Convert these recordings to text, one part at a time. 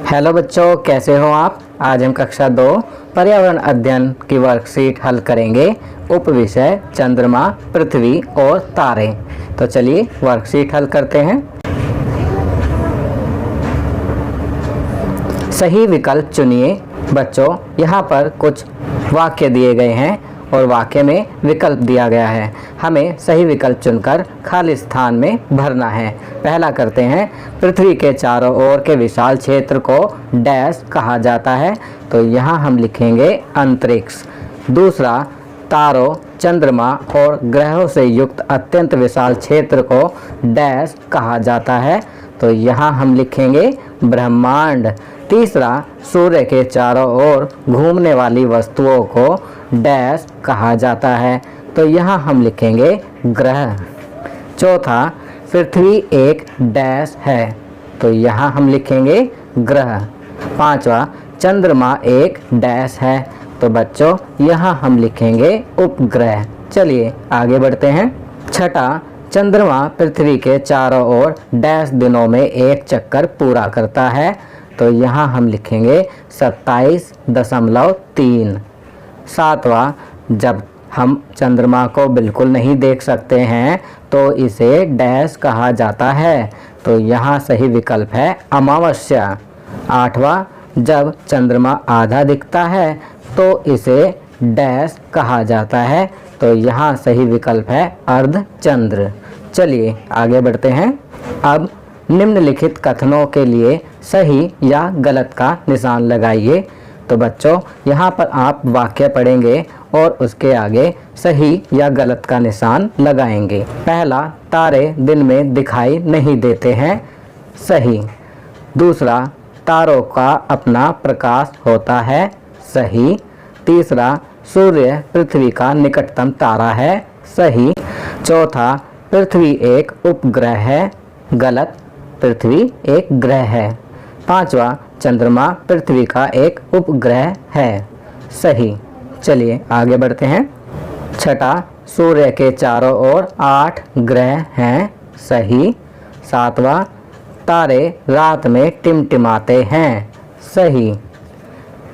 Hello बच्चों, कैसे हो आप। आज हम कक्षा 2 पर्यावरण अध्ययन की वर्कशीट हल करेंगे। उपविषय चंद्रमा, पृथ्वी और तारे। तो चलिए वर्कशीट हल करते हैं। सही विकल्प चुनिए। बच्चों, यहाँ पर कुछ वाक्य दिए गए हैं और वाक्य में विकल्प दिया गया है। हमें सही विकल्प चुनकर खाली स्थान में भरना है। पहला करते हैं, पृथ्वी के चारों ओर के विशाल क्षेत्र को डैश कहा जाता है। तो यहाँ हम लिखेंगे अंतरिक्ष। दूसरा, तारों, चंद्रमा और ग्रहों से युक्त अत्यंत विशाल क्षेत्र को डैश कहा जाता है। तो यहाँ हम लिखेंगे ब्रह्मांड। तीसरा, सूर्य के चारों ओर घूमने वाली वस्तुओं को डैश कहा जाता है। तो यहाँ हम लिखेंगे ग्रह। चौथा, पृथ्वी एक डैश है। तो यहाँ हम लिखेंगे ग्रह। पांचवा, चंद्रमा एक डैश है। तो बच्चों यहाँ हम लिखेंगे उपग्रह। चलिए आगे बढ़ते हैं। छठा, चंद्रमा पृथ्वी के चारों ओर डैश दिनों में एक चक्कर पूरा करता है। तो यहाँ हम लिखेंगे 27.3। सातवां, जब हम चंद्रमा को बिल्कुल नहीं देख सकते हैं तो इसे डैश कहा जाता है। तो यहाँ सही विकल्प है अमावस्या। आठवां, जब चंद्रमा आधा दिखता है तो इसे डैश कहा जाता है। तो यहाँ सही विकल्प है अर्धचंद्र। चलिए आगे बढ़ते हैं। अब निम्नलिखित कथनों के लिए सही या गलत का निशान लगाइए। तो बच्चों यहाँ पर आप वाक्य पढ़ेंगे और उसके आगे सही या गलत का निशान लगाएंगे। पहला, तारे दिन में दिखाई नहीं देते हैं। सही। दूसरा, तारों का अपना प्रकाश होता है। सही। तीसरा, सूर्य पृथ्वी का निकटतम तारा है। सही। चौथा, पृथ्वी एक उपग्रह है। गलत, पृथ्वी एक ग्रह है। पांचवा, चंद्रमा पृथ्वी का एक उपग्रह है। सही। चलिए आगे बढ़ते हैं। छठा, सूर्य के चारों ओर 8 ग्रह हैं। सही। सातवां, तारे रात में टिमटिमाते हैं। सही।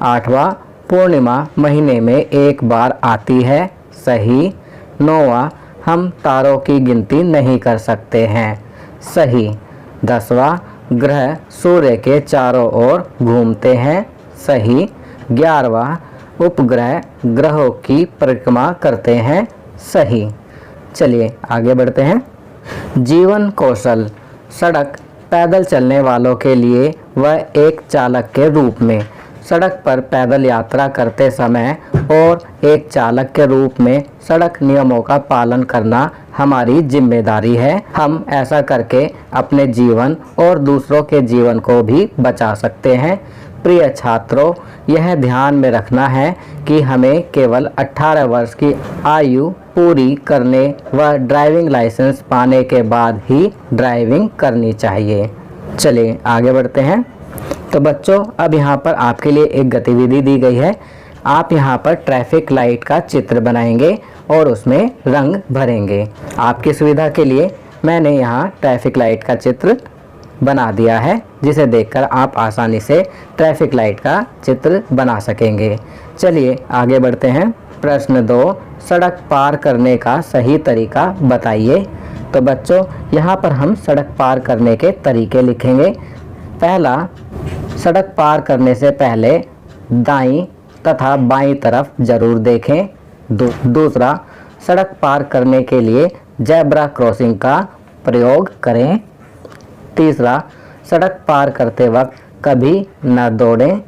आठवां, पूर्णिमा महीने में एक बार आती है। सही। नौवां, हम तारों की गिनती नहीं कर सकते हैं। सही। 10वां, ग्रह सूर्य के चारों ओर घूमते हैं। सही। 11वां, उपग्रह ग्रहों की परिक्रमा करते हैं। सही। चलिए आगे बढ़ते हैं। जीवन कौशल। सड़क पैदल चलने वालों के लिए वह एक चालक के रूप में, सड़क पर पैदल यात्रा करते समय और एक चालक के रूप में सड़क नियमों का पालन करना हमारी जिम्मेदारी है। हम ऐसा करके अपने जीवन और दूसरों के जीवन को भी बचा सकते हैं। प्रिय छात्रों, यह ध्यान में रखना है कि हमें केवल 18 वर्ष की आयु पूरी करने व ड्राइविंग लाइसेंस पाने के बाद ही ड्राइविंग करनी चाहिए। चलिए आगे बढ़ते हैं। तो बच्चों, अब यहाँ पर आपके लिए एक गतिविधि दी गई है। आप यहाँ पर ट्रैफिक लाइट का चित्र बनाएंगे और उसमें रंग भरेंगे। आपकी सुविधा के लिए मैंने यहाँ ट्रैफिक लाइट का चित्र बना दिया है, जिसे देखकर आप आसानी से ट्रैफिक लाइट का चित्र बना सकेंगे। चलिए आगे बढ़ते हैं। प्रश्न 2, सड़क पार करने का सही तरीका बताइए। तो बच्चों, यहाँ पर हम सड़क पार करने के तरीके लिखेंगे। पहला, सड़क पार करने से पहले दाईं तथा बाईं तरफ जरूर देखें। दूसरा, सड़क पार करने के लिए जेब्रा क्रॉसिंग का प्रयोग करें। तीसरा, सड़क पार करते वक्त कभी न दौड़ें।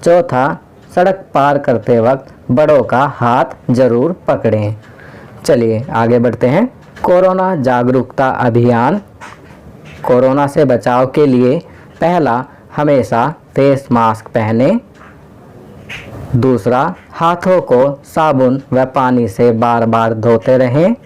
चौथा, सड़क पार करते वक्त बड़ों का हाथ जरूर पकड़ें। चलिए आगे बढ़ते हैं। कोरोना जागरूकता अभियान। कोरोना से बचाव के लिए पहला, हमेशा फेस मास्क पहने। दूसरा, हाथों को साबुन व पानी से बार बार धोते रहें।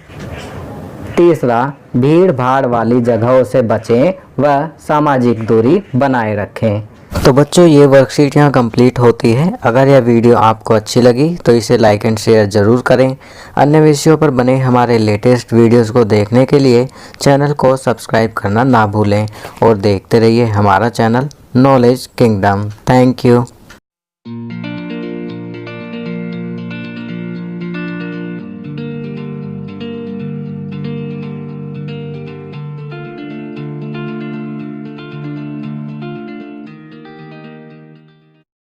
तीसरा, भीड़ भाड़ वाली जगहों से बचें व सामाजिक दूरी बनाए रखें। तो बच्चों, ये वर्कशीट यहाँ कंप्लीट होती है। अगर यह वीडियो आपको अच्छी लगी तो इसे लाइक एंड शेयर ज़रूर करें। अन्य विषयों पर बने हमारे लेटेस्ट वीडियोस को देखने के लिए चैनल को सब्सक्राइब करना ना भूलें और देखते रहिए हमारा channel. Knowledge kingdom. Thank you.